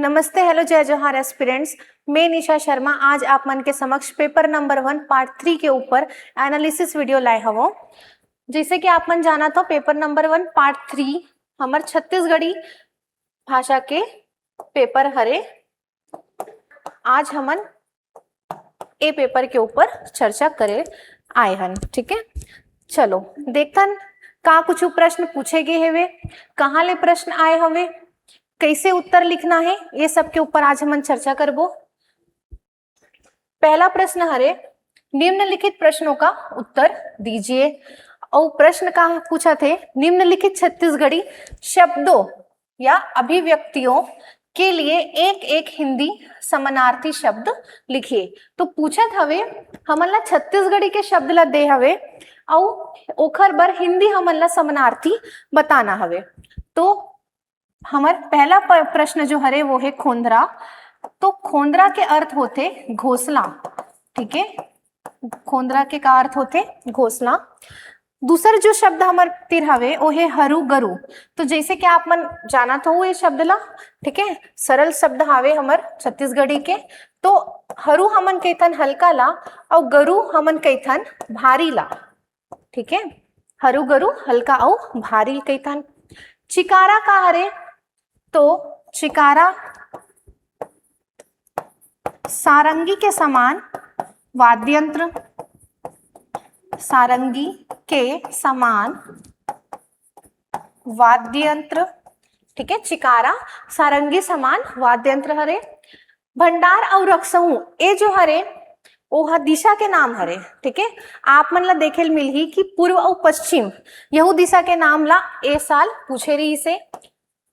नमस्ते, हेलो, जय जोहार एस्पिरेंट्स। मैं निशा शर्मा आज आप मन के समक्ष पेपर नंबर 1 पार्ट 3 के ऊपर एनालिसिस वीडियो लाए हवो। जैसे कि आप मन जाना तो पेपर नंबर 1 पार्ट 3 हमार छत्तीसगढ़ी भाषा के पेपर हरे। आज हमन ए पेपर के ऊपर चर्चा करे आए हन। ठीक है, चलो देखतन का कुछ प्रश्न पूछे गए हवे, कहाँ ले प्रश्न आए हवे, कैसे उत्तर लिखना है, ये सब के ऊपर आज हम चर्चा करबो। पहला प्रश्न हरे, निम्नलिखित प्रश्नों का उत्तर दीजिए। और प्रश्न का पूछा थे, निम्नलिखित छत्तीसगढ़ी शब्दों या अभिव्यक्तियों के लिए एक एक हिंदी समानार्थी शब्द लिखिए। तो पूछत हवे हमन ला छत्तीसगढ़ी के शब्द ला दे हवे और ओखर बर हिंदी हमन ला समानार्थी बताना हवे। तो हमार पहला प्रश्न जो हरे वो है खोंदरा। तो खोंदरा के अर्थ होते घोंसला। ठीक है, खोंदरा के का अर्थ होते घोंसला। दूसरा जो शब्द हमार तीर हवे वो है हरू गरु। तो जैसे कि आप मन जाना तो ये शब्द ला, ठीक है, सरल शब्द हावे हमार छत्तीसगढ़ी के। तो हरू हमन कहथन हल्का ला और गरु हमन कहथन भारी ला। ठीक है, हरू गरु हल्का और भारी कहथन। चिकारा का हरे, तो चिकारा सारंगी के समान वाद्यंत्र, सारंगी के समान वाद्यंत्र। ठीक है, चिकारा सारंगी समान वाद्यंत्र हरे। भंडार और रक्सहू ये जो हरे वो दिशा के नाम हरे। ठीक है, आप मन ला देखे मिलही कि पूर्व और पश्चिम यहू दिशा के नाम ला ए साल पूछे रही से।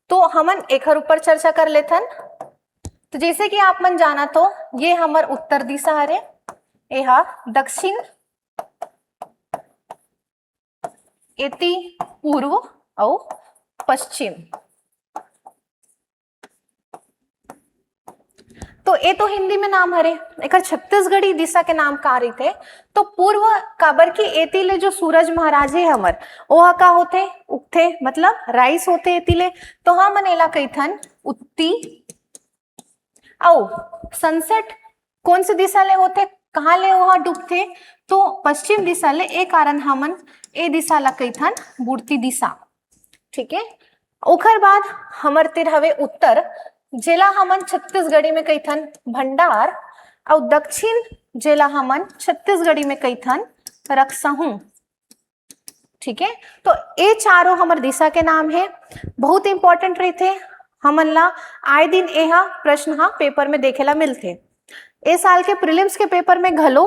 तो हमन एकर ऊपर चर्चा कर लेथन। तो जैसे कि आप मन जाना तो ये हमर उत्तर दिशा हरे, यह दक्षिण, एति पूर्व और पश्चिम। तो ये तो हिंदी में नाम हरे, एक छत्तीसगढ़ी दिशा के नाम का रही थे। तो पूर्व काबर की एती ले जो सूरज महाराज है हमर ओहा का होते उगते, मतलब राइस होते एती ले। तो हम एला कहथन उत्ती। और सनसेट कौन सी दिशा ले होते, कहाँ ले वहां डूबते, तो पश्चिम दिशा ले। ए कारण हमन ए दिशा ला कहथन बुड़ती दिशा। ठीक है, ओखर बाद हमर तीर हवे उत्तर, जेला हमन छत्तीसगढ़ी में कहथन भंडार और दक्षिण जेला हमन छत्तीसगढ़ी में कहथन रक्सहू। ठीक है, तो ये चारों हमर दिशा के नाम है, बहुत इंपॉर्टेंट रहते हमन ला। आए दिन यह प्रश्न हा पेपर में देखेला मिलते। ए साल के प्रीलिम्स के पेपर में घलो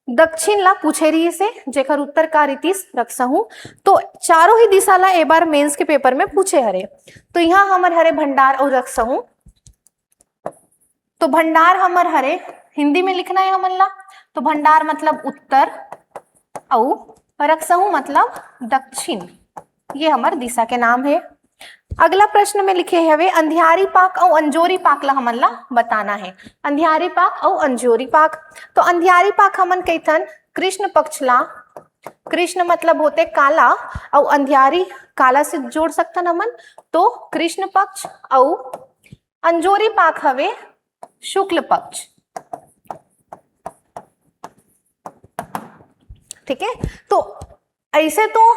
दक्षिण ला पूछे रही से, जेकर उत्तर का रीतिस रक्सहू। तो चारों ही दिशा ला एक बार मेंस के पेपर में पूछे हरे। तो यहाँ हमर हरे भंडार और रक्सहू। तो भंडार हमर हरे हिंदी में लिखना है हमन ला। तो भंडार मतलब उत्तर और रक्सहू मतलब दक्षिण, ये हमर दिशा के नाम है। अगला प्रश्न में लिखे हवे अंधियारी पाक और अंजोरी पाक ला हमन ला बताना है। अंधियारी पाक और अंजोरी पाक। तो अंधियारी पाक हमन कहथन कृष्ण पक्ष ला। कृष्ण मतलब होते काला और अंधियारी काला से जोड़ सकथन हमन, तो कृष्ण पक्ष। और अंजोरी पाक हवे शुक्ल पक्ष। ठीक है, तो ऐसे तो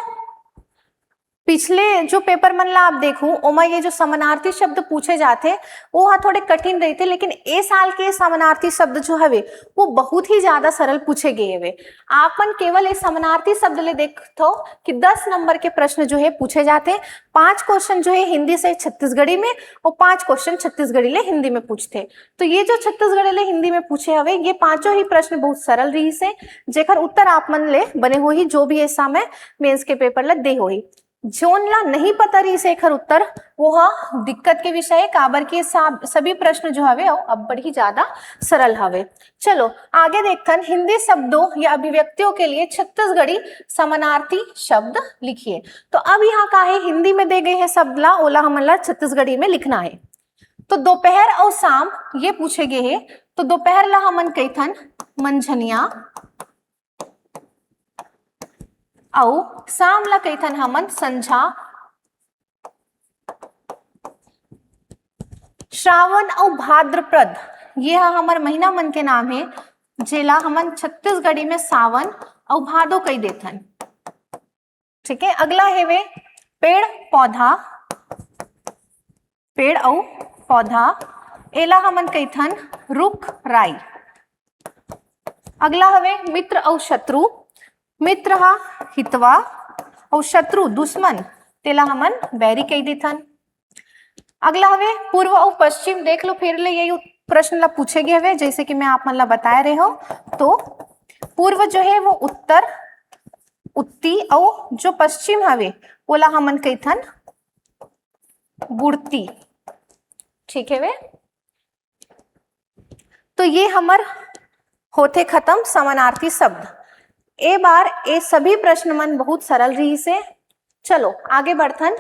पिछले जो पेपर मन ला आप देखू ओमा ये जो समानार्थी शब्द पूछे जाते वो हा थोड़े कठिन रहते, लेकिन ए साल के समानार्थी शब्द जो हवे वो बहुत ही ज्यादा सरल पूछे गए हवे। आपन केवल एक समानार्थी शब्द ले देखो कि 10 नंबर के प्रश्न जो है पूछे जाते। 5 क्वेश्चन जो है हिंदी से छत्तीसगढ़ी में और 5 क्वेश्चन छत्तीसगढ़ी ले हिंदी में पूछते। तो ये जो छत्तीसगढ़ी ले हिंदी में पूछे हवे ये पांचों ही प्रश्न बहुत सरल रही से, जेकर उत्तर आप मन ले बने हो ही जो भी ऐसा में मेंस के पेपर ला दे हो ही। जोन ला नहीं पता रही से एकर उत्तर वो हा दिक्कत के विषय, काबर के सभी प्रश्न जो हवे अब बड़ी ज्यादा सरल हवे। चलो आगे देखथन हिंदी शब्दों या अभिव्यक्तियों के लिए छत्तीसगढ़ी समानार्थी शब्द लिखिए। तो अब यहाँ का है हिंदी में दे गए हैं शब्द ला, ओला हमन ला छत्तीसगढ़ी में लिखना है। तो दोपहर और शाम ये पूछे गए हैं। तो दोपहर ला हमन कहथन मंझनिया और शाम ला कहथन हमन संझा। श्रावण और भाद्रपद ये हमार महीना मन के नाम है, जेला हमन छत्तीसगढ़ी में सावन और भादो कही देथन। ठीक है, अगला है वे पेड़ पौधा, पेड़ और पौधा एला हमन कहीथन रुख राई। अगला हवे मित्र और शत्रु, मित्र हा हितवा और शत्रु दुश्मन तेला हमन बैरी कही देथन। अगला हवे पूर्व और पश्चिम, देख लो फिर ले यही प्रश्न ला पूछे गए हवे, जैसे कि मैं आप मन ला बता रहे हो। तो पूर्व जो है वो उत्तर उत्ती और जो पश्चिम हवे ओला हमन कहीथन बुड़ती। ठीक है वे, तो ये हमर होते खत्म समानार्थी शब्द। ए बार ए सभी प्रश्न मन बहुत सरल रही से। चलो आगे बढ़थन।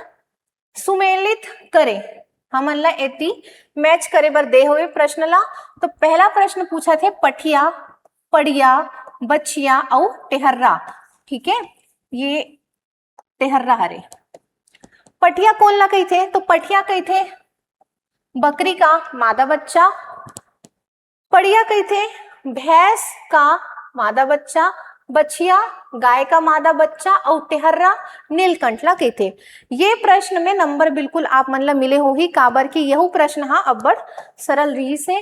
सुमेलित करे हमन ला एती मैच करे बर दे हुए प्रश्न ला। तो पहला प्रश्न पूछा थे पठिया, पड़िया, बचिया और टेहर्रा। ठीक है, ये टेहर्रा हरे। पठिया कौन ला कही थे? तो पठिया कही थे बकरी का मादा बच्चा, पड़िया कही थे भैंस का मादा बच्चा, बछिया गाय का मादा बच्चा और टेहर्रा नीलकंठ ला कही थे। ये प्रश्न में नंबर बिल्कुल आप मन ला मिले हो ही, काबर की यह प्रश्न हा अब्बड़ सरल रही से।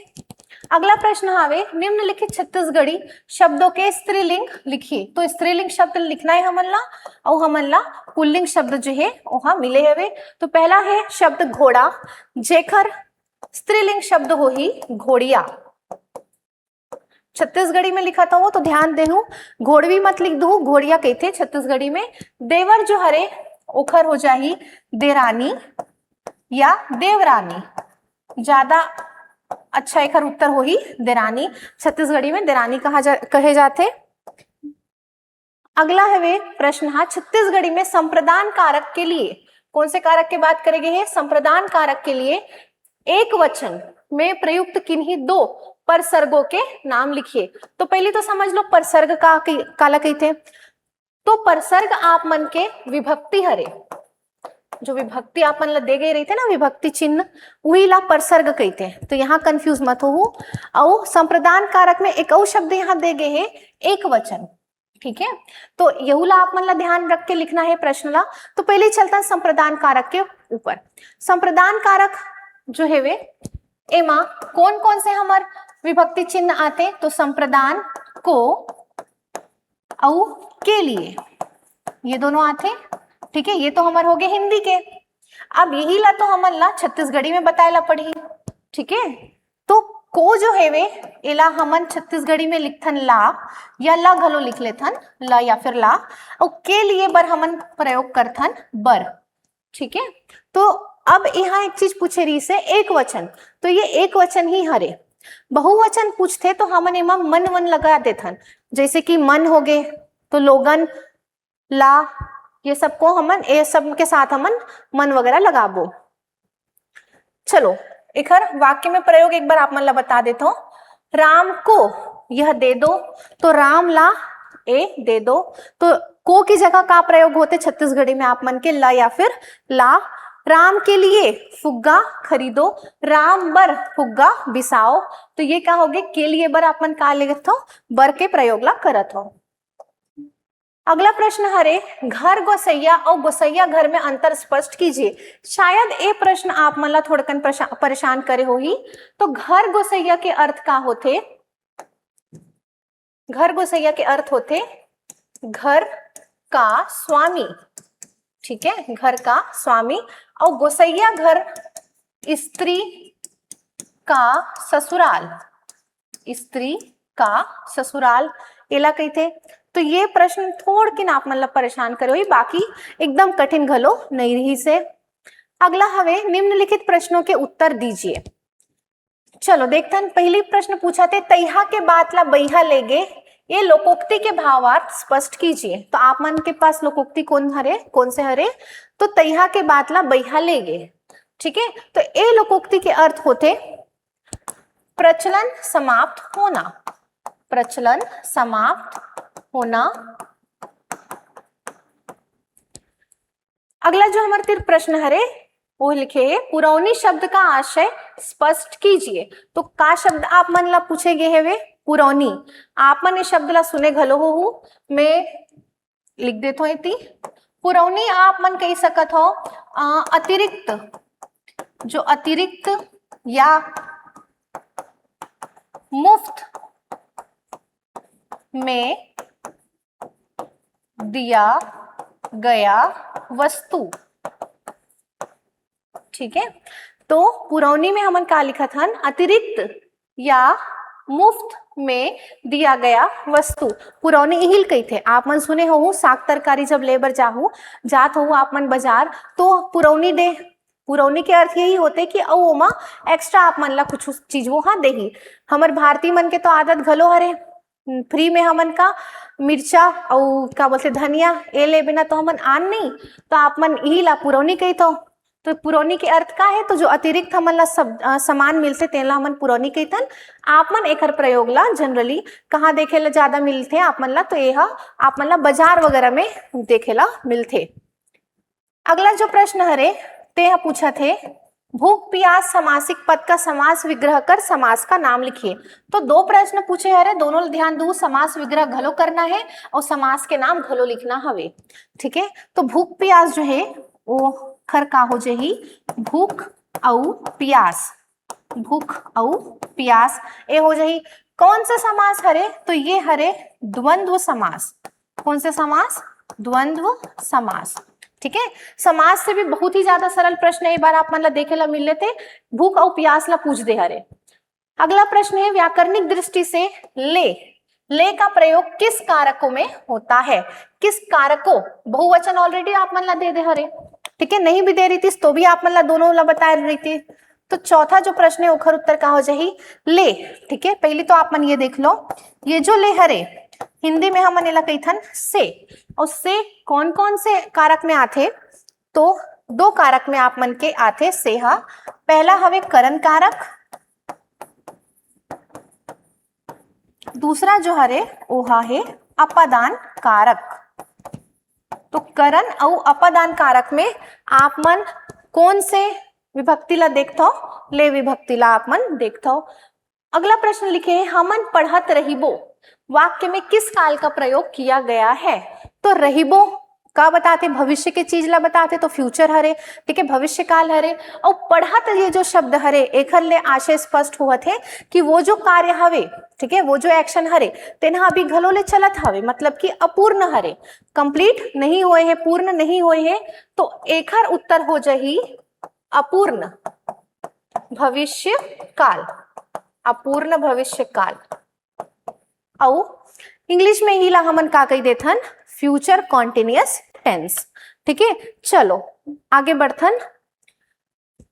अगला प्रश्न हावे निम्नलिखित छत्तीसगढ़ी शब्दों के स्त्रीलिंग लिखिए। तो स्त्रीलिंग शब्द लिखना है हमन ला और हमन ला पुल्लिंग शब्द जो है वहां मिले हवे। तो पहला है शब्द घोड़ा, जेकर स्त्रीलिंग शब्द हो ही घोड़िया। छत्तीसगढ़ी में लिखा था वो तो ध्यान देहू, घोड़वी मत लिख दू, घोड़िया कहते छत्तीसगढ़ी में। देवर जो हरे ओखर हो जाही देरानी या देवरानी, ज्यादा अच्छा एकर उत्तर हो ही देरानी। छत्तीसगढ़ी में देरानी कहे जाते। अगला है वे प्रश्न हा छत्तीसगढ़ी में संप्रदान कारक के लिए कौन से कारक की बात करेंगे? है संप्रदान कारक के लिए एक वचन में प्रयुक्त किन्हीं दो परसर्गों के नाम लिखिए। तो पहले तो समझ लो परसर्ग काला कहते। तो परसर्ग आप मन के विभक्ति हरे, जो विभक्ति आप मन ला दे गए रही थे ना विभक्ति चिन्ह, वही ला परसर्ग कहते हैं। तो यहाँ कंफ्यूज मत हो। और संप्रदान कारक में एक और शब्द यहाँ दे गए है एक वचन। ठीक है, तो यहूला आप मन ला ध्यान रख के लिखना है प्रश्न ला। तो पहले चलता संप्रदान कारक के ऊपर। संप्रदान कारक जो है वे एमा कौन कौन से हमार विभक्ति चिन्ह आते? तो संप्रदान, को और के लिए, ये दोनों आते। ठीक है, ये तो हमारे हो गए हिंदी के। अब यही ला तो हमन ला छत्तीसगढ़ी में बताए ला पड़ी। ठीक है, तो को जो है वे एला हमन छत्तीसगढ़ी में लिखथन ला या ला घलो लिख लेथन, ला या फिर ला। और के लिए बर हमन प्रयोग करथन बर। ठीक है, तो अब यहाँ एक चीज पूछे रही से एक वचन, तो ये एक वचन ही हरे। बहुवचन पूछते तो हमन एमा मन वन लगा देथन, जैसे कि मन हो गए तो लोगन, ला, ये सबको हमन ये सब के साथ हमन मन वगैरह लगाबो। चलो एक वाक्य में प्रयोग एक बार आप मन ला बता देता हूँ। राम को यह दे दो, तो राम ला ए दे दो। तो को की जगह का प्रयोग होते छत्तीसगढ़ी में आप मन के ला या फिर ला। राम के लिए फुग्गा खरीदो, राम बर फुग्गा बिसाओ। तो ये क्या हो गए के लिए बर आप मन का लेगत हो, बर के प्रयोग ला करत हो। अगला प्रश्न हरे घर गोसैया और गोसैया घर में अंतर स्पष्ट कीजिए। शायद ये प्रश्न आप मन ला थोड़कन परेशान करे हो ही। तो घर गोसैया के अर्थ का होते? घर गोसैया के अर्थ होते घर का स्वामी। ठीक है, घर का स्वामी। और गोसैया घर स्त्री का ससुराल, स्त्री का ससुराल एला कहते। तो ये प्रश्न थोड़ के आप मतलब परेशान करो ही, बाकी एकदम कठिन घलो नहीं रही से। अगला हवे निम्नलिखित प्रश्नों के उत्तर दीजिए। चलो देखते हैं। पहली प्रश्न पूछा थे तैहा के बात ला बैहा लेगे, ये लोकोक्ति के भावार्थ स्पष्ट कीजिए। तो आप मन के पास लोकोक्ति कौन से हरे? तो तैहा के बात ला बैहा लेगे। ठीक है, तो ये लोकोक्ति के अर्थ होते प्रचलन समाप्त होना, प्रचलन समाप्त होना। अगला जो हमारे तीर प्रश्न हरे वो लिखे है पुरौनी शब्द का आशय स्पष्ट कीजिए। तो का शब्द आप मन ला पूछे गए है वे पुरौनी। आप मन ये शब्द ला सुने घलो हो, मैं लिख देता हूँ इतनी। पुरौनी आप मन कही सकत हो अतिरिक्त, जो अतिरिक्त या मुफ्त में दिया गया वस्तु। ठीक है, तो पुरौनी में हमन का लिखा था अतिरिक्त या मुफ्त में दिया गया वस्तु। पुरौनी इहिल कही थे आप मन सुने हो साग तरकारी जब लेबर जात हो आप मन बाजार तो पुरौनी दे। पुरौनी के अर्थ यही होते कि ओमा एक्स्ट्रा आप मन ला कुछ चीज वो हाँ देही। हमर भारतीय मन के तो आदत घलो हरे फ्री में हमन का मिर्चा और का बोलते धनिया ए ले बिना तो हमन आन नहीं, तो आप मन यही ला पुरौनी कही तो पुरौनी के अर्थ का है तो जो अतिरिक्त हमन ला सब सामान मिलते तेला हमन पुरौनी कहीतन। आप मन एकर प्रयोग ला जनरली कहाँ देखे ला ज्यादा मिलते आप मन ला, तो यह आप मन ला बाजार वगैरह में देखे ला मिलते। अगला जो प्रश्न हरे ते पूछा थे भूख प्यास समासिक पद का समास विग्रह कर समास का नाम लिखिए। तो दो प्रश्न पूछे हरे, दोनों ध्यान दो, समास विग्रह घलो करना है और समास के नाम घलो लिखना हवे। ठीक है, तो भूख प्यास जो है वो खर का हो जही भूख औ प्यास, भूख औ प्यास ए हो जही कौन सा समास हरे, तो ये हरे द्वंद्व समास। कौन से समास? द्वंद्व समास। ठीक है, समास से भी बहुत ही ज्यादा सरल प्रश्न है, एक बार आप मतलब देखे ला मिल लेते भूख और प्यास ला पूछ दे हरे। अगला प्रश्न है व्याकरणिक दृष्टि से ले का प्रयोग किस कारकों में होता है? किस कारकों, बहुवचन ऑलरेडी आप मन ला दे दे हरे। ठीक है, नहीं भी दे रही थी तो भी आप मन ला दोनों ला बता रही थी। तो चौथा जो प्रश्न है ओखर उत्तर का हो जाही ले। ठीक है, पहले तो आप मन ये देख लो, ये जो ले हरे हिंदी में हमन एला कहीथन से, और से कौन कौन से कारक में आथे, तो दो कारक में आप मन के आथे से हा। पहला हवे करण कारक, दूसरा जो हरे ओहा है अपादान कारक। तो करण और अपादान कारक में आप मन कौन से विभक्ति ला देखता हो? ले विभक्ति ला आप मन देखता हो। अगला प्रश्न लिखे है हमन पढ़त रहिबो वाक्य में किस काल का प्रयोग किया गया है? तो रहिबो का बताते, भविष्य के चीज ला बताते, तो फ्यूचर हरे। ठीक है, भविष्य काल हरे। और पढ़त ये जो शब्द हरे एखर ले आशय स्पष्ट हुआ थे कि वो जो कार्य हवे, ठीक है, वो जो एक्शन हरे तेना अभी घलो ले चलत हवे, मतलब कि अपूर्ण हरे, कंप्लीट नहीं हुए हैं, पूर्ण नहीं हुए हैं। तो एखर उत्तर हो जाही अपूर्ण भविष्य काल, अपूर्ण भविष्य काल। और इंग्लिश में ही ला हमन का कही देथन फ्यूचर कॉन्टिन्यूअस टेंस। ठीक है, चलो आगे बढ़थन।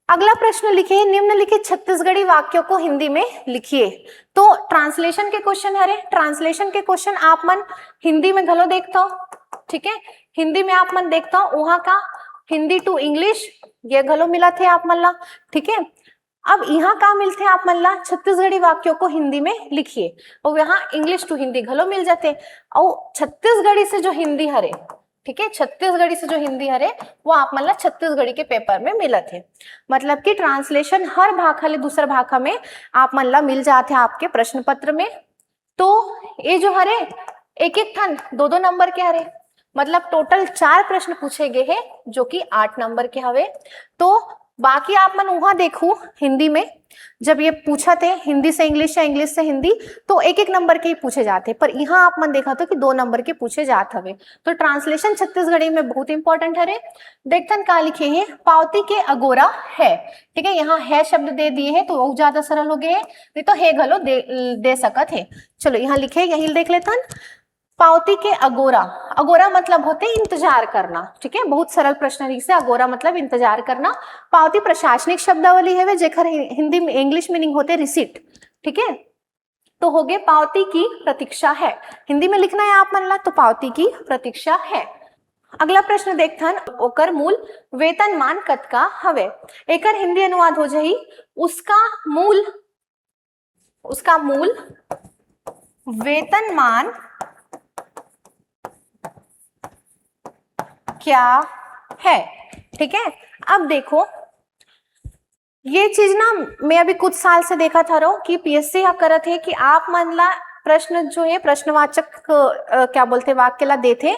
अगला प्रश्न लिखिए निम्नलिखित छत्तीसगढ़ी वाक्यों को हिंदी में लिखिए। तो ट्रांसलेशन के क्वेश्चन हरे, ट्रांसलेशन के क्वेश्चन आप मन हिंदी में घलो देखता हो। ठीक है, हिंदी में आप मन देखता हो, वहां का हिंदी टू इंग्लिश ये घलो मिला थे आप मन ला। ठीक है, अब यहाँ का मिलते आप मन ला छत्तीसगढ़ी वाक्यों को हिंदी में लिखिए, और यहाँ इंग्लिश टू हिंदी घलो मिल जाते। और छत्तीसगढ़ी से जो हिंदी हरे, ठीक है, छत्तीसगढ़ी से जो हिंदी हरे वो आप मन ला छत्तीसगढ़ी के पेपर में मिला थे। मतलब कि ट्रांसलेशन हर भाषा ले दूसरा भाषा में आप मन ला मिल जाते आपके प्रश्न पत्र में। तो ये जो हरे एक एक ठन 2-2 नंबर के हरे, मतलब टोटल 4 प्रश्न पूछे गए हैं जो कि 8 नंबर के हवे। तो बाकी आप मन वहां देखो हिंदी में जब ये पूछा थे हिंदी से इंग्लिश या इंग्लिश से हिंदी तो एक एक नंबर के ही पूछे जाते, पर यहाँ आप मन देखा तो कि 2 नंबर के पूछे जात हवे। तो ट्रांसलेशन छत्तीसगढ़ी में बहुत इंपॉर्टेंट हरे। देखतन का लिखे हैं पावती के अगोरा है। ठीक है, यहाँ है शब्द दे दिए हैं तो बहुत ज्यादा सरल हो गए हैं, नहीं तो है घलो दे सकत है। चलो यहाँ लिखे यही देख लेतन पावती के अगोरा। अगोरा मतलब होते इंतजार करना। ठीक है, बहुत सरल प्रश्न से अगोरा मतलब इंतजार करना। पावती प्रशासनिक शब्दावली है जेकर हिंदी में इंग्लिश मीनिंग होते रिसीट। ठीक है, तो हो गए पावती की प्रतीक्षा है, हिंदी में लिखना है आप मन ला, तो पावती की प्रतीक्षा है। अगला प्रश्न देखथन ओकर मूल वेतनमान कतका हवे। एकर हिंदी अनुवाद हो जाही उसका मूल वेतनमान क्या है। ठीक है, अब देखो ये चीज ना मैं अभी कुछ साल से देखा था रो कि पीएससी या करत है कि आप मन ला प्रश्न जो है प्रश्नवाचक क्या बोलते वाक्य ला देथे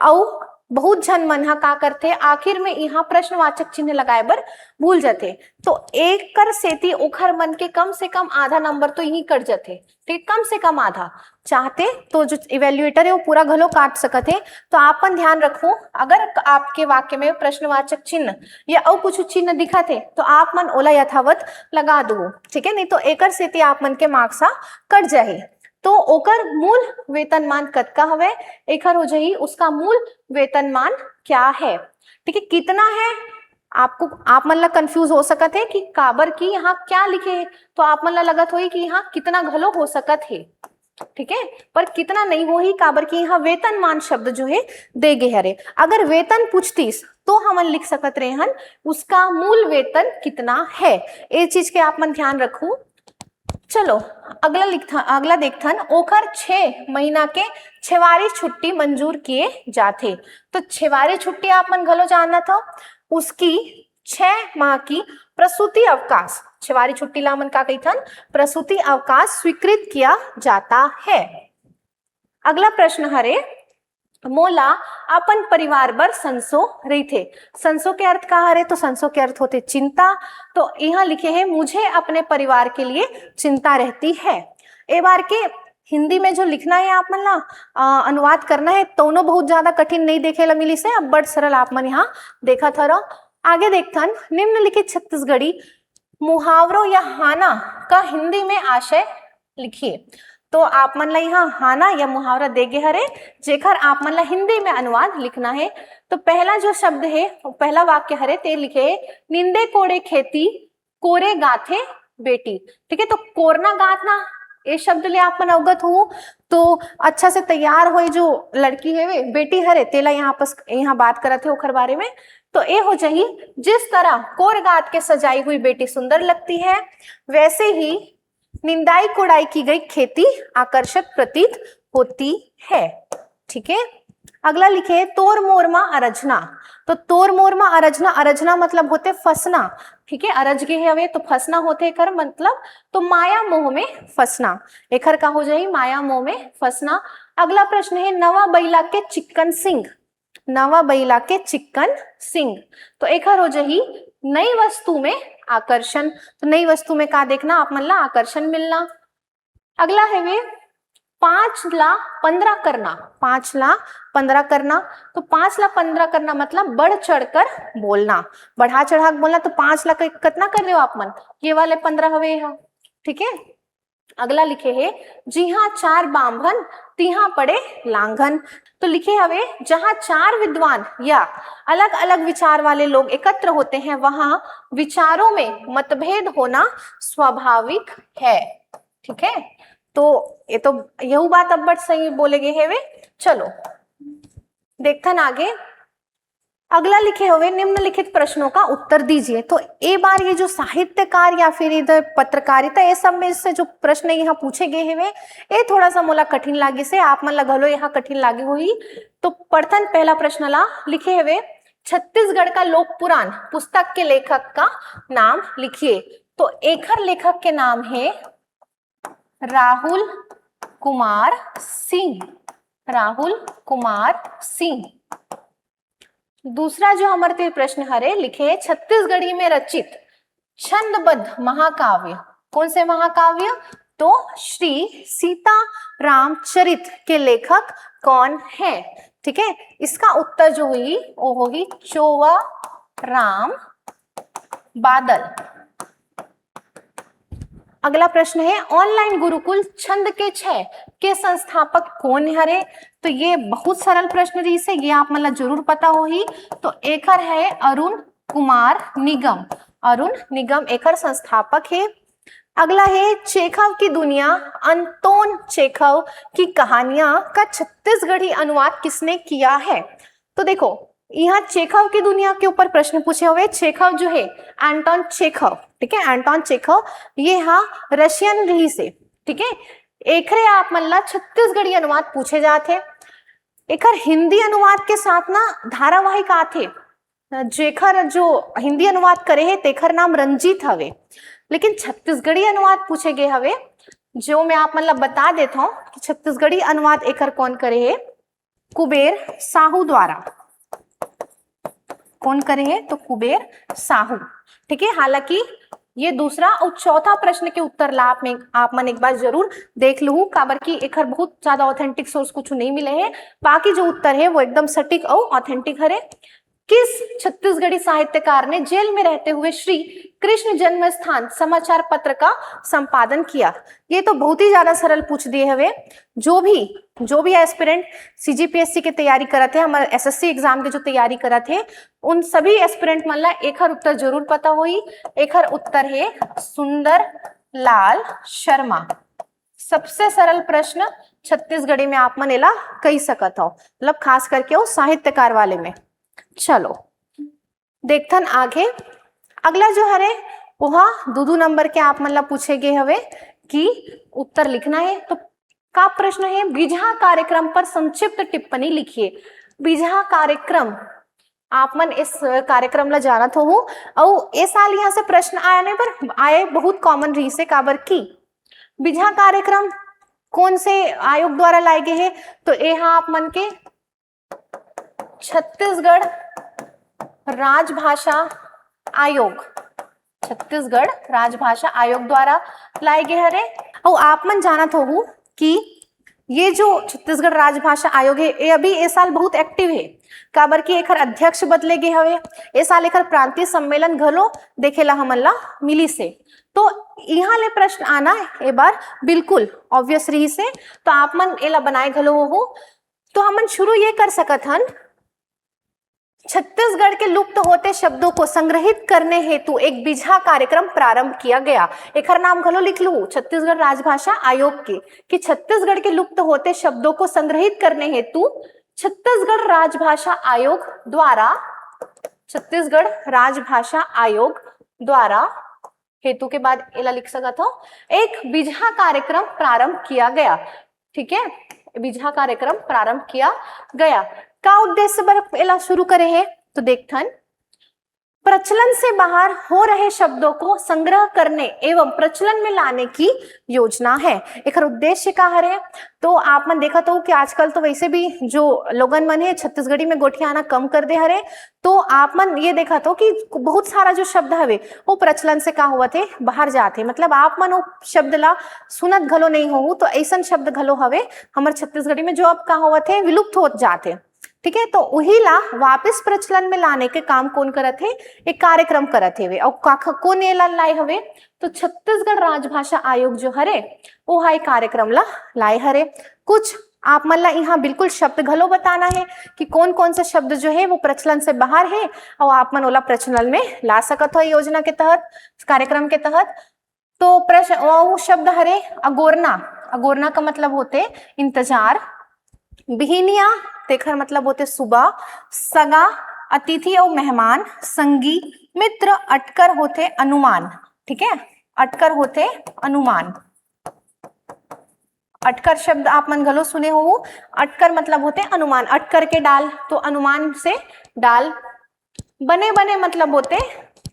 और बहुत झन मन हा का करथे आखिर में यहाँ प्रश्नवाचक चिन्ह लगाए बर भूल जाते, तो एक कर सेती ओखर मन के कम से कम आधा नंबर तो यही कट जाते, ठीक, कम से कम आधा चाहते तो जो इवेल्युएटर है वो पूरा घलो काट सकत है। तो आपन ध्यान रखो अगर आपके वाक्य में प्रश्नवाचक चिन्ह या और कुछ चिन्ह दिखत है तो आप मन ओला यथावत लगा दो, ठीक है, नहीं तो एकर सेती आप मन के मार्क्स कट जाही। तो ओकर मूल वेतनमान कतका हवे, एकर हो जाही उसका मूल वेतनमान क्या है, ठीक है, कितना है। आपको आप मन ला कंफ्यूज हो सकत है कि काबर की यहाँ क्या लिखे है, तो आप मन ला लगत होई कि यहाँ कितना घलो हो सकत है, ठीक है, पर कितना नहीं हो ही काबर की यहाँ वेतनमान शब्द जो है दे गे हरे। अगर वेतन पूछतीस तो हमन लिख सकत रहे हन उसका मूल वेतन कितना है, ये चीज के आप मन ध्यान रखू। चलो अगला देखथन ओखर 6 महीना के छेवारी छुट्टी मंजूर किए जाते। तो छेवारी छुट्टी आप मन घलो जानना था, उसकी 6 माह की प्रसूति अवकाश, छेवारी छुट्टी ला मन का कहिथन प्रसूति अवकाश स्वीकृत किया जाता है। अगला प्रश्न हरे मोला अपन परिवार बर संसो रही थे। संसो के अर्थ का हरे, तो संसो के अर्थ होते चिंता, तो यहाँ लिखे हैं मुझे अपने परिवार के लिए चिंता रहती है। ए बार के हिंदी में जो लिखना है आप मन ला अनुवाद करना है दोनों बहुत ज्यादा कठिन नहीं देखे ला मिली से, अब बड़ सरल आप मन यहाँ देखा था। आगे देखथन निम्नलिखित छत्तीसगढ़ी मुहावरों या हाना का हिंदी में आशय लिखिए। तो आप मन ला यहाँ हाना या मुहावरा देगे हरे जेकर आप मन ला हिंदी में अनुवाद लिखना है। तो पहला जो शब्द है पहला वाक्य हरे ते लिखे निंदे कोड़े खेती कोरे गाथे बेटी, ठीक है, तो कोरना गाथना ये शब्द ले आप मन अवगत हो तो अच्छा से तैयार हो जो लड़की है वे बेटी हरे तेला यहाँ बात करत है ओखर बारे में। तो ये हो जाही जिस तरह कोर गाथ के सजाई हुई बेटी सुंदर लगती है वैसे ही निंदाई कोड़ाई की गई खेती आकर्षक प्रतीत होती है, ठीक है। अगला लिखे तोर मोरमा अरजना। तो तोर मोरमा अरजना, अरजना मतलब होते फंसना, ठीक है, अरज गे हवे तो फंसना होते एकर मतलब, तो माया मोह में फंसना, एकर का हो जाही माया मोह में फंसना। अगला प्रश्न है नवा बैला के चिक्कन सिंह, नवा बैला के चिक्कन सिंह, तो एकर हो जाही नई वस्तु में आकर्षण। तो नई वस्तु में का देखना आप मन ला आकर्षण मिलना। अगला है वे 5 ला 15 करना, 5 ला 15 करना, तो 5 ला 15 करना मतलब बढ़ चढ़कर बोलना, बढ़ा चढ़ा बोलना। तो 5 ला कितना कर रहे हो आप मन, ये वाले 15 हवे यहाँ, ठीक है। अगला लिखे है जी हाँ 4 बांभन तिहा पड़े लांघन। तो लिखे हवे जहां 4 विद्वान या अलग अलग विचार वाले लोग एकत्र होते हैं वहां विचारों में मतभेद होना स्वाभाविक है, ठीक है। तो ये तो यही बात अब बट सही बोले गए है वे। चलो देखथन आगे अगला लिखे हुए निम्नलिखित प्रश्नों का उत्तर दीजिए। तो एक बार ये जो साहित्यकार या फिर इधर पत्रकारिता ये सब में से जो प्रश्न यहाँ पूछे गए हैं ये थोड़ा सा मोला कठिन लागे से आप मन ला घलो यहाँ कठिन लागे हुई। तो पढ़तन पहला प्रश्न ला लिखे हुए छत्तीसगढ़ का लोक पुराण पुस्तक के लेखक का नाम लिखिए। तो एकर लेखक के नाम है राहुल कुमार सिंह, राहुल कुमार सिंह। दूसरा जो हमारे प्रश्न हरे लिखे छत्तीसगढ़ी में रचित छंदबद्ध महाकाव्य, कौन से महाकाव्य, तो श्री सीता रामचरित के लेखक कौन है, ठीक है। इसका उत्तर जो हुई वो होगी चोवा राम बादल। अगला प्रश्न है ऑनलाइन गुरुकुल छंद के 6 के संस्थापक कौन हरे। तो ये बहुत सरल प्रश्न रही से ये आप मतलब जरूर पता हो ही। तो एकर है अरुण कुमार निगम, अरुण निगम एकर संस्थापक है। अगला है चेखव की दुनिया अंतोन चेखव की कहानियां का छत्तीसगढ़ी अनुवाद किसने किया है। तो देखो यहाँ चेखव की दुनिया के ऊपर प्रश्न पूछे हुए। चेखव जो है एंटोन चेखव, ठीक है, एंटोन चेखव ये हाँ रशियन रही से, ठीक है। एकरे आप मल्ला छत्तीसगढ़ी अनुवाद पूछे जाते। एकर हिंदी अनुवाद के साथ ना धारावाहिक आते, जेखर जो हिंदी अनुवाद करे है तेखर नाम रंजीत हवे, लेकिन छत्तीसगढ़ी अनुवाद पूछे गए हवे जो मैं आप मतलब बता देता हूं कि छत्तीसगढ़ी अनुवाद एकर कौन करे है, कुबेर साहू द्वारा। कौन करे है, तो कुबेर साहू। ठीक है, हालांकि ये दूसरा और चौथा प्रश्न के उत्तर ला आप मन एक बार जरूर देख लू, काबर की एकर बहुत ज्यादा ऑथेंटिक सोर्स कुछ नहीं मिले हैं। बाकी जो उत्तर है वो एकदम सटीक और ऑथेंटिक है। किस छत्तीसगढ़ी साहित्यकार ने जेल में रहते हुए श्री कृष्ण जन्म स्थान समाचार पत्र का संपादन किया? ये तो बहुत ही ज्यादा सरल पूछ दिए हवे। जो भी एस्पिरेंट सीजीपीएससी के तैयारी करत है, हमारे एसएससी एग्जाम के जो तैयारी करत है, उन सभी एस्पिरेंट मन ला एकर उत्तर जरूर पता होई। एकर उत्तर है सुंदर लाल शर्मा। सबसे सरल प्रश्न छत्तीसगढ़ी में आप मन एला कही सकत हो, मतलब खास करके वो साहित्यकार वाले में। चलो देखथन आगे। अगला जो हरे वह दो नंबर के आप मन ला पूछे गए हवे कि उत्तर लिखना है। तो का प्रश्न है, बिजहा कार्यक्रम पर संक्षिप्त टिप्पणी लिखिए। बिजहा कार्यक्रम, आप मन इस कार्यक्रम ला जानत हो और ए साल यहाँ से प्रश्न आया नहीं पर आए बहुत कॉमन रही से, काबर की बिजहा कार्यक्रम कौन से आयोग द्वारा लाए गए हैं, तो यहाँ आप मन के छत्तीसगढ़ राजभाषा आयोग, छत्तीसगढ़ राजभाषा आयोग द्वारा लाए गए हरे। और आप मन जानत हो कि ये जो छत्तीसगढ़ राजभाषा आयोग है ये अभी ए साल बहुत एक्टिव है, काबर की एकर अध्यक्ष बदले गए हवे। ए साल एकर प्रांतीय सम्मेलन घलो देखेला हमन ला मिली से। तो यहाँ ले प्रश्न आना ए बार बिल्कुल ऑब्वियस रही से, तो आप मन एला बनाए घलो हो। तो हमन शुरू ये कर सकत हन, छत्तीसगढ़ के लुप्त होते शब्दों को संग्रहित करने हेतु एक बिजहा कार्यक्रम प्रारंभ किया गया। एकर नाम घलो लिख लू छत्तीसगढ़ राजभाषा आयोग के, कि छत्तीसगढ़ के लुप्त होते शब्दों को संग्रहित करने हेतु छत्तीसगढ़ राजभाषा आयोग द्वारा, छत्तीसगढ़ राजभाषा आयोग द्वारा हेतु के बाद एला लिख सकत हो, एक बिजहा कार्यक्रम प्रारंभ किया गया। ठीक है, बिजहा कार्यक्रम प्रारंभ किया गया। का उद्देश्य बर एला शुरू करे है, तो देखथन, प्रचलन से बाहर हो रहे शब्दों को संग्रह करने एवं प्रचलन में लाने की योजना है। एक उद्देश्य का है, तो आप मन देखा तो कि आजकल तो वैसे भी जो लोगन मन है छत्तीसगढ़ी में गोठिया आना कम कर दे हरे, तो आप मन ये देखा तो कि बहुत सारा जो शब्द हवे वो प्रचलन से का हुआ थे बाहर जाते, मतलब आप मन वो शब्द ला सुनत घलो नहीं हो, तो ऐसा शब्द घलो हवे हमारे छत्तीसगढ़ी में जो अब का हुआ थे विलुप्त हो जाते। ठीक है, तो वही ला वापस प्रचलन में लाने के काम कौन करत है, एक कार्यक्रम करत है वे। और कौन ये ला लाए हवे, तो छत्तीसगढ़ राजभाषा आयोग जो हरे वो हाई कार्यक्रम ला लाए हरे। कुछ आप मन ला यहाँ बिल्कुल शब्द घलो बताना है कि कौन कौन से शब्द जो है वो प्रचलन से बाहर है और आप मन ओला प्रचलन में ला सकत हो योजना के तहत, कार्यक्रम के तहत। तो प्रश्न वो शब्द हरे अगोरना। अगोरना का मतलब होते इंतजार, बिहिनिया तेखर मतलब होते सुबह, सगा अतिथि और मेहमान, संगी मित्र, अटकर होते अनुमान। ठीक है, अटकर होते अनुमान। अटकर शब्द आप मन घलो सुने हो, अटकर मतलब होते अनुमान, अटकर के डाल, तो अनुमान से डाल। बने बने मतलब होते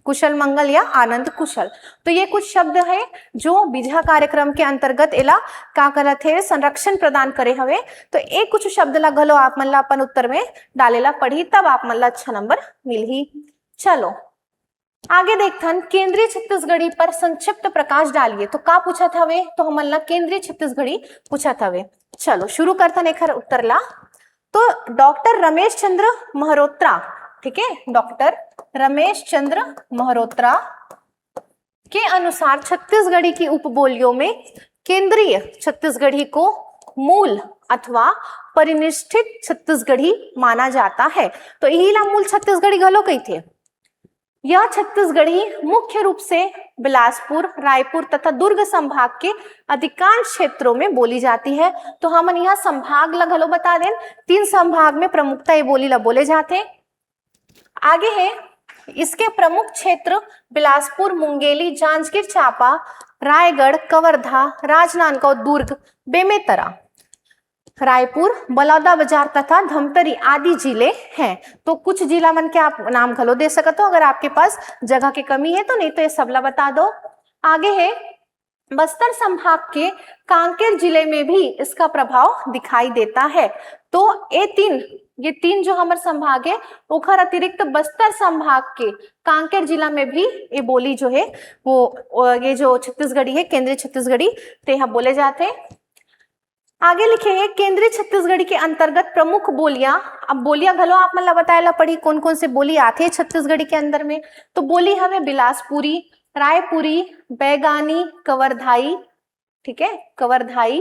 कुशल मंगल या आनंद कुशल। तो ये कुछ शब्द है जो बिजहा कार्यक्रम के अंतर्गत एला का करत है, संरक्षण प्रदान करे हवे। तो एक कुछ शब्द ला घलो आप मन ला अपन उत्तर में डालेला पढ़ी, तब आप मन ला अच्छा नंबर मिलही। चलो आगे देखथन, केंद्रीय छत्तीसगढ़ी पर संक्षिप्त प्रकाश डालिए। तो का पूछा हवे, तो हमन ला केंद्रीय छत्तीसगढ़ी पूछा हवे। चलो शुरू करथन एकर उत्तर ला। तो डॉक्टर रमेश चंद्र महरोत्रा, ठीक है, डॉक्टर रमेश चंद्र महरोत्रा के अनुसार छत्तीसगढ़ी की उपबोलियों में केंद्रीय छत्तीसगढ़ी को मूल अथवा परिनिष्ठित छत्तीसगढ़ी माना जाता है। तो यही ला मूल छत्तीसगढ़ी घलो कही थे। यह छत्तीसगढ़ी मुख्य रूप से बिलासपुर, रायपुर तथा दुर्ग संभाग के अधिकांश क्षेत्रों में बोली जाती है। तो हम यहाँ संभाग ला घलो बता दें, 3 संभाग में प्रमुखता ये बोली ला बोले जाते। आगे है, इसके प्रमुख क्षेत्र बिलासपुर, मुंगेली, जांजगीर चांपा, रायगढ़, कवर्धा, राजनांदगांव, दुर्ग, बेमेतरा। रायपुर, बलौदा बाजार तथा धमतरी आदि जिले हैं। तो कुछ जिला मन के आप नाम घलो दे सकत हो अगर आपके पास जगह की कमी है तो, नहीं तो ये सबला बता दो। आगे है बस्तर संभाग के कांकेर जिले में भी इसका प्रभाव दिखाई देता है। तो ये तीन जो हमारे संभाग है ओखर अतिरिक्त बस्तर संभाग के कांकेर जिला में भी ये बोली जो है वो ये जो छत्तीसगढ़ी है, केंद्रीय छत्तीसगढ़ी, ते यहाँ बोले जाते हैं। आगे लिखे है केंद्रीय छत्तीसगढ़ी के अंतर्गत प्रमुख बोलियां। अब बोलियां घलो आप मतलब बताएला पड़ी कौन कौन से बोली आते हैं छत्तीसगढ़ी के अंदर में। तो बोली हमें बिलासपुरी, रायपुरी, बैगानी, कवर्धाई, ठीक है, कवर्धाई,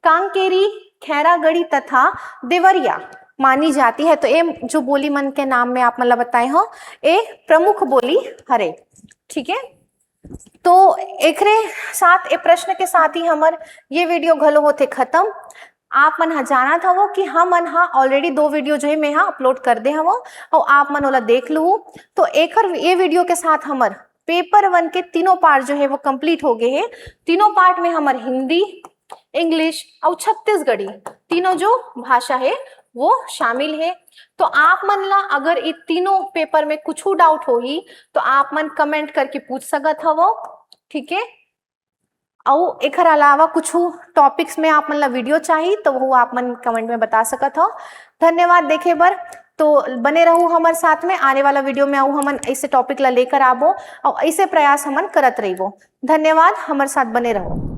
कांकेरी, खैरागढ़ी तथा देवरिया मानी जाती है। तो ये जो बोली मन के नाम में आप मतलब बताए हो ये प्रमुख बोली हरे, ठीक है। तो एकरे साथ ए प्रश्न के साथ ही हमर ये वीडियो घलो होते खत्म। आप मन हा जाना था वो कि हम मन हा ऑलरेडी 2 वीडियो जो है मैं यहाँ अपलोड कर दे हवो और आप मन ओला देख लू। तो एकर ये वीडियो के साथ हमर पेपर 1 के तीनों पार्ट जो है वो कंप्लीट हो गए हैं। तीनों पार्ट में हमार हिंदी, इंग्लिश और छत्तीसगढ़ी तीनों जो भाषा है वो शामिल है। तो आप मन ला अगर ये तीनों पेपर में कुछ डाउट होही तो आप मन कमेंट करके पूछ सकत हवो, ठीक है। और एकर अलावा कुछ टॉपिक्स में आप मन ला वीडियो चाहिए तो वो आप मन कमेंट में बता सकत हो। धन्यवाद देखे बर। तो बने रहू हमारे साथ में, आने वाला वीडियो में आऊ हमन ऐसे टॉपिक ला लेकर आबो और ऐसे प्रयास हमन करत रहिबो। धन्यवाद, हमारे साथ बने रहो।